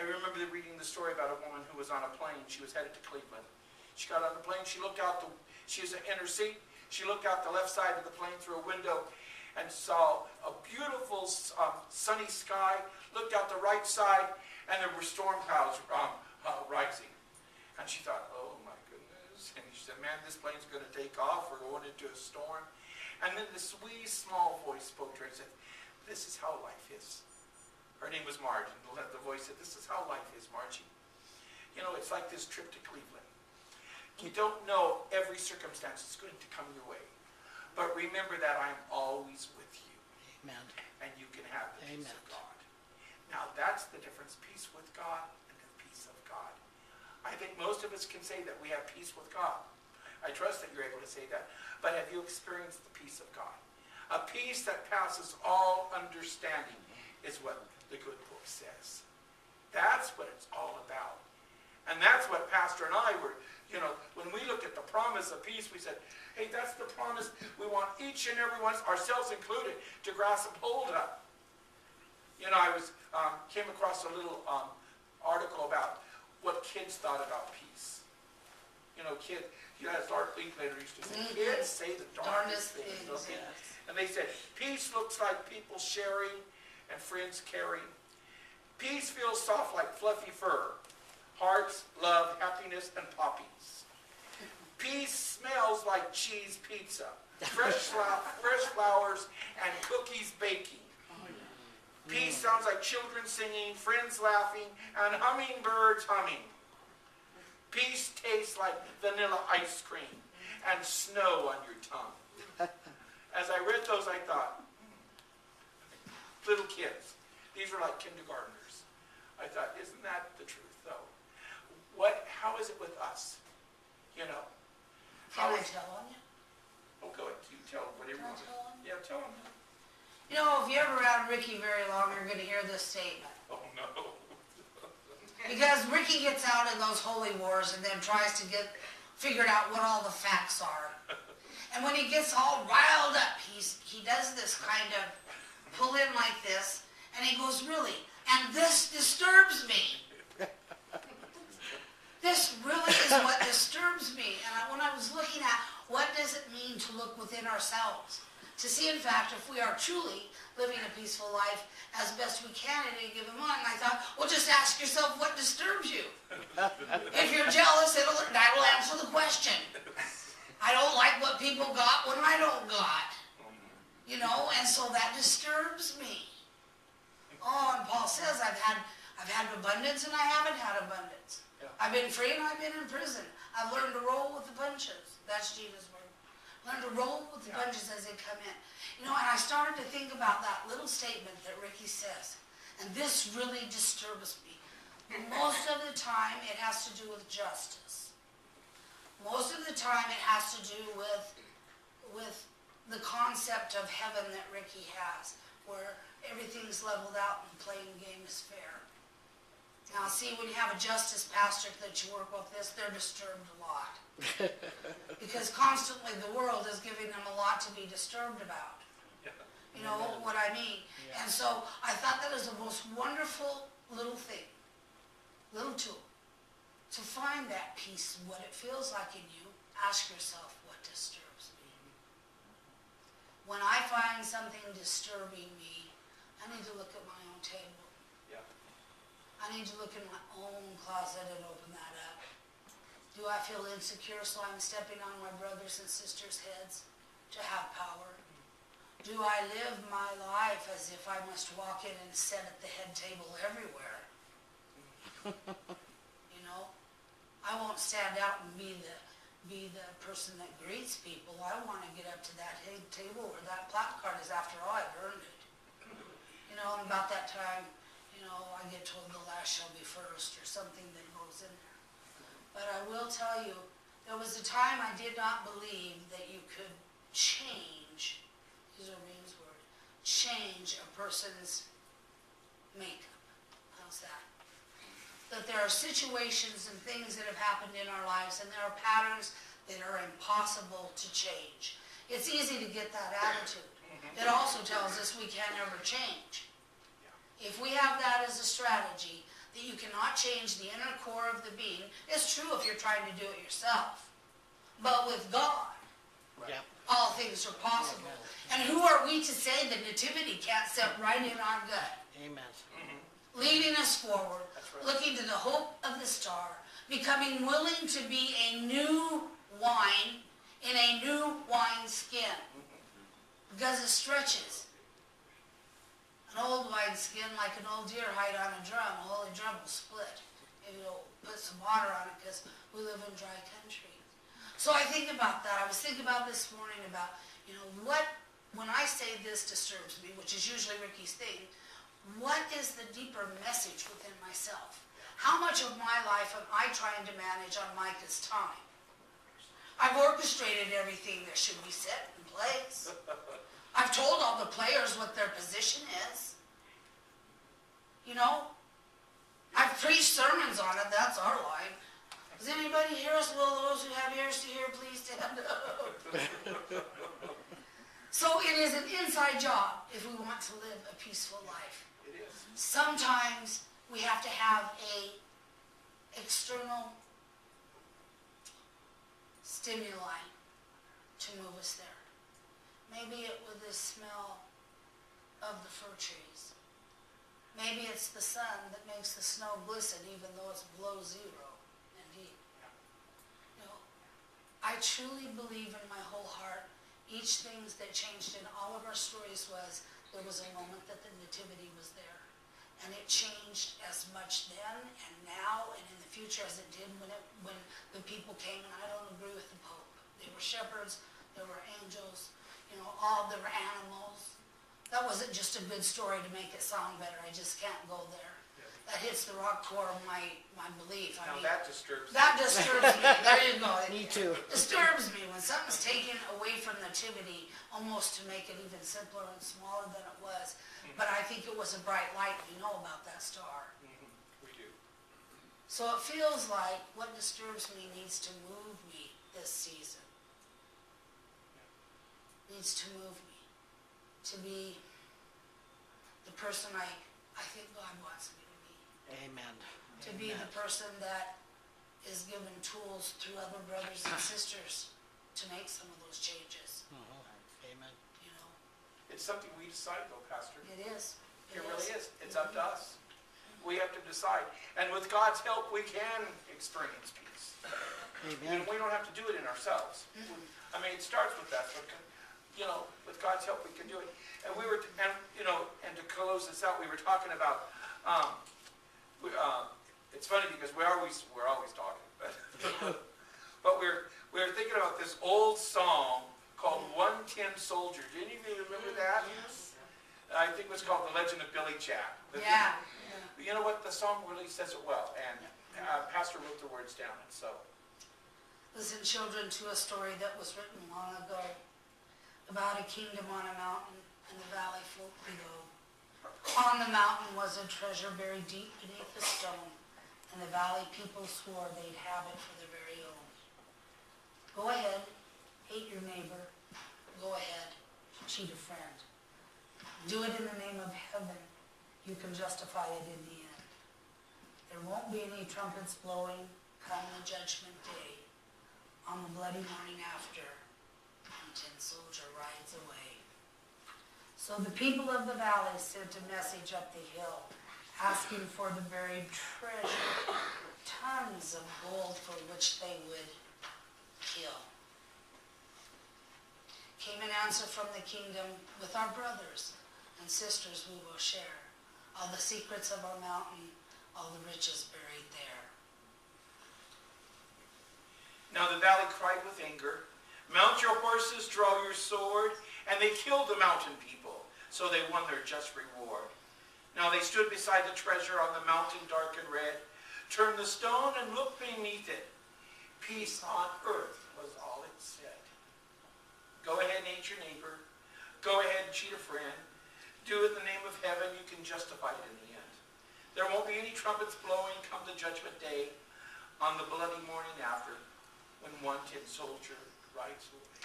remember reading the story about a woman who was on a plane. She was headed to Cleveland. She got on the plane. She looked out she was in her seat. She looked out the left side of the plane through a window and saw a beautiful sunny sky. Looked out the right side, and there were storm clouds rising. And she thought, oh my goodness. And she said, man, this plane's going to take off. We're going into a storm. And then this wee small voice spoke to her and said, this is how life is. Her name was Marge, and the voice said, this is how life is, Margie. You know, it's like this trip to Cleveland. You don't know every circumstance that's going to come your way. But remember that I am always with you. Amen. And you can have the Amen. peace of God. Now that's the difference, peace with God and the peace of God. I think most of us can say that we have peace with God. I trust that you're able to say that. But have you experienced the peace of God? A peace that passes all understanding is what the good book says. That's what it's all about. And that's what Pastor and I were, you know, when we looked at the promise of peace, we said, hey, that's the promise we want each and every one, ourselves included, to grasp hold of. You know, I came across a little article about what kids thought about peace. You know, as Art Linklater used to say, kids say the darndest things. Okay? Yes. And they said, peace looks like people sharing and friends caring. Peace feels soft like fluffy fur. Hearts, love, happiness, and poppies. Peace smells like cheese pizza, fresh flowers, and cookies baking. Peace sounds like children singing, friends laughing, and hummingbirds humming. Peace tastes like vanilla ice cream and snow on your tongue. As I read those, I thought, little kids, these are like kindergartners. I thought, isn't that the truth, though? How is it with us? You know? Can I tell on you? Oh, go ahead. You tell whatever you want. Yeah, tell them. You know, if you're ever around Ricky very long, you're going to hear this statement. Oh, no. Because Ricky gets out in those holy wars and then tries to get figured out what all the facts are. And when he gets all riled up, he does this kind of pull in like this, and he goes, really, and this disturbs me. This really is what disturbs me. And when I was looking at what does it mean to look within ourselves, to see, in fact, if we are truly living a peaceful life as best we can at any given moment. And I thought, well, just ask yourself what disturbs you. If you're jealous, that'll answer the question. I don't like what people got when I don't got. You know, and so that disturbs me. Oh, and Paul says, I've had abundance and I haven't had abundance. Yeah. I've been free and I've been in prison. I've learned to roll with the punches. That's Jesus' word. Learn to roll with the punches as they come in. You know, and I started to think about that little statement that Ricky says. And this really disturbs me. Most of the time, it has to do with justice. Most of the time, it has to do with the concept of heaven that Ricky has, where everything's leveled out and playing game is fair. Now, see, when you have a justice pastor that you work with this, they're disturbed a lot. Because constantly the world is giving them a lot to be disturbed about. You know what I mean? Yeah. And so I thought that was the most wonderful little thing, little tool, to find that peace, what it feels like in you. Ask yourself, what disturbs me? When I find something disturbing me, I need to look at my own table. I need to look in my own closet and open that up. Do I feel insecure so I'm stepping on my brothers and sisters' heads to have power? Do I live my life as if I must walk in and sit at the head table everywhere? You know, I won't stand out and be the person that greets people. I want to get up to that head table where that placard is. After all, I've earned it. You know, and about that time, you know, I get told the last shall be first or something that goes in there. But I will tell you, there was a time I did not believe that you could change, these are Reem's word, change a person's makeup. How's that? That there are situations and things that have happened in our lives, and there are patterns that are impossible to change. It's easy to get that attitude. It also tells us we can't ever change. If we have that as a strategy, the that you cannot change the inner core of the being. It's true if you're trying to do it yourself. But with God, Yep. all things are possible. And who are we to say the nativity can't step right in our gut, Amen. leading us forward, That's right. looking to the hope of the star, becoming willing to be a new wine in a new wine skin, because it stretches. An old wine skin, like an old deer hide on a drum, a holy drum will split. And you'll put some water on it because we live in dry country. So I think about that. I was thinking about this morning about, when I say this disturbs me, which is usually Ricky's thing, what is the deeper message within myself? How much of my life am I trying to manage on Micah's time? I've orchestrated everything that should be set in place. I've told all the players what their position is. I've preached sermons on it, that's our line. Does anybody hear us? Will those who have ears to hear, please stand up. So it is an inside job if we want to live a peaceful life. It is. Sometimes we have to have a external stimuli to move us there. Maybe it was the smell of the fir trees. Maybe it's the sun that makes the snow glisten even though it's below zero and deep. I truly believe in my whole heart each thing that changed in all of our stories was there was a moment that the nativity was there. And it changed as much then and now and in the future as it did when the people came. And I don't agree with the Pope. They were shepherds, there were angels, there were animals. That wasn't just a good story to make it sound better. I just can't go there. That hits the rock core of my belief. Now that disturbs me. That disturbs me. There you go. Me too. It disturbs me when something's taken away from nativity, almost to make it even simpler and smaller than it was. But I think it was a bright light. We know about that star. We do. So it feels like what disturbs me needs to move me this season. Needs to move me to be the person I think God wants me to be. Amen. To be the person that is given tools through other brothers and sisters to make some of those changes. Amen. It's something we decide though, Pastor. It is. It really is. It's up to us. We have to decide. And with God's help, we can experience peace. Amen. And we don't have to do it in ourselves. It starts with that. But, with God's help, we can do it. And and to close this out, we were talking about, it's funny because we're always talking, but we were thinking about this old song called "One Tin Soldier." Did any of you remember that? Yes. I think it was called "The Legend of Billy Chap." Yeah. But you know what? The song really says it well, and Pastor wrote the words down. And so, Listen, children, to a story that was written long ago about a kingdom on a mountain and the valley folk below. On the mountain was a treasure buried deep beneath the stone, and the valley people swore they'd have it for their very own. Go ahead, hate your neighbor. Go ahead, cheat a friend. Do it in the name of heaven. You can justify it in the end. There won't be any trumpets blowing come the judgment day. On the bloody morning after, the tin soldier rides away. So the people of the valley sent a message up the hill, asking for the buried treasure, tons of gold for which they would kill. Came an answer from the kingdom, with our brothers and sisters we will share all the secrets of our mountain, all the riches buried there. now the valley cried with anger, "Mount your horses, draw your sword," and they killed the mountain people, so they won their just reward. Now they stood beside the treasure on the mountain dark and red, turned the stone and looked beneath it. Peace on earth was all it said. Go ahead and hate your neighbor. Go ahead and cheat a friend. Do it in the name of heaven. You can justify it in the end. There won't be any trumpets blowing come the judgment day on the bloody morning after, when one tin soldier rides away.